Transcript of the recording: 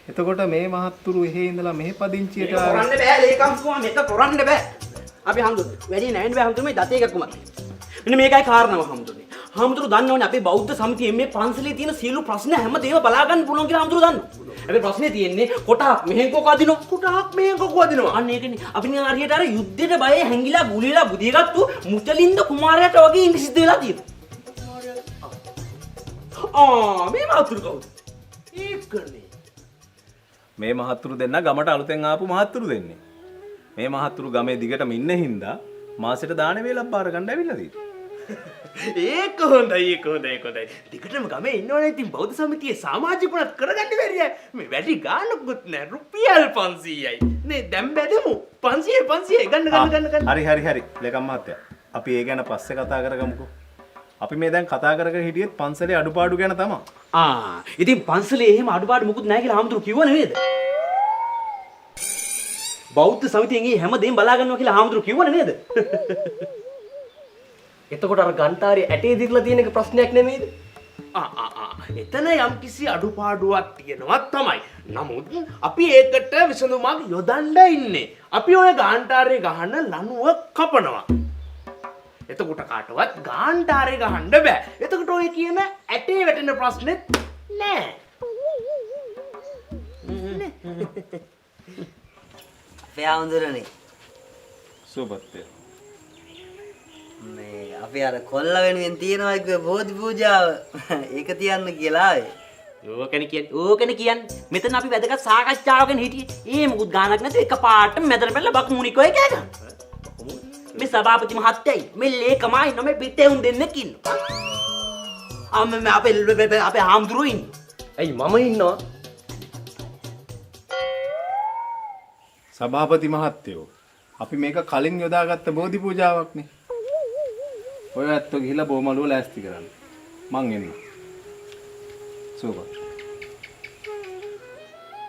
එතකොට මේ මහත්තුරු එහෙ ඉඳලා මෙහෙ පදිංචියට කරන්න බෑ ලේකම්තුමා මේක කරන්න බෑ. අපි හම්දුනේ. වැඩි නෑ නේ බෑ හම්දුනේ මේ දතේ එකක් උමත්. මෙන්න මේකයි කාරණාව හම්දුනේ. හම්දුරු දන්නවනේ අපේ බෞද්ධ සමිතියේ මේ පන්සලේ තියෙන සියලු ප්‍රශ්න හැමදේම බලා ගන්න පුළුවන් කියලා හම්දුරු දන්නවා. හැබැයි ප්‍රශ්නේ තියෙන්නේ කොටහක් මෙහෙන් කොක අදිනවා. කොටහක් මෙහෙන් කොක අදිනවා. අන්න ඒකනේ. අපි නිකන් හරියට අර යුද්ධෙට බය හැංගිලා ගුලිලා බුදියගත්තු මුචලින්ද කුමාරයාට වගේ ඉංග්‍රීසි දෙලා තියෙනවා. මේ මාතුරු කවුද? ඒකනේ. මේ මහත්තුරු දෙන්න ගමට අලුතෙන් ආපු මහත්තුරු දෙන්නේ. මේ මහත්තුරු ගමේ දිගටම ඉන්න හින්දා මාසෙට දාන වේලක් බාර ගන්න ඇවිල්ලා තියෙනවා. ඒක හොඳයි. ටිකටම ගමේ ඉන්නවනේ ඉතින් බෞද්ධ සමිතියේ සමාජිකුණත් කරගන්න බැරිය. මේ වැඩි ගානකුත් නෑ රුපියල් 500යි. නේ දැන් බැදමු. 500 ගන්න. හරි. ලේකම් මහත්තයා. අපි ඒ ගැන පස්සේ කතා කරගමුකෝ. අපි මේ දැන් කතා කරගෙන හිටියෙත් පන්සලේ අඩුපාඩු ගැන තමයි. ඉතින් පන්සලේ එහෙම අඩුපාඩු මොකුත් නැහැ කියලා හාමුදුරු කිව්ව නෙවෙයිද? බෞද්ධ සමිතියෙන් හැම දෙයක්ම බලා ගන්නවා කියලා හාමුදුරු කිව්ව නේද? එතකොට අර ගන්ටාරේ ඇටේ දිගලා තියෙන එක ප්‍රශ්නයක් නෙමෙයිද? එතන යම්කිසි අඩුපාඩුවක් තියෙනවා තමයි. නමුත් අපි ඒකට විසඳුමක් යොදන්න ඉන්නේ. අපි ඔය ගාන්ටාරේ ගහන ලණුව කපනවා. එතකොට කාටවත් ගාන්ටාරේ ගහන්න බෑ. එතකොට ඔය කියන ඇටේ වැටෙන ප්‍රශ්නෙත් නෑ. අපේ ආඳුරනේ සුබත් මේ අපි අර කොල්ල වෙනුවෙන් තියනවා කිව්ව බෝධි පූජාව ඒක තියන්න කියලා ආවේ. ඕකනේ කියන්නේ. මෙතන අපි වැදගත් සාකච්ඡාවකින් හිටියේ. ඒ මොකුත් ගානක් නැතුව එකපාරට මෙතන බැලලා බක් මුනිකෝ එක ගන්න. මේ සභාපති මහත්තයයි මේ ලේකමයි නම පිටේ උන් දෙන්නෙක් ඉන්නවා. අපේ හාමුදුරුවෝ ඉන්නේ. ඇයි මම ඉන්නවා? සභාපති මහත්තයෝ අපි මේක කලින් යොදාගත්ත බෝධි පූජාවක්නේ. ඔය ඇත්තෝ ගිහිල්ලා බොමලුව ලෑස්ති කරන්න. මං එන්න. සුබ.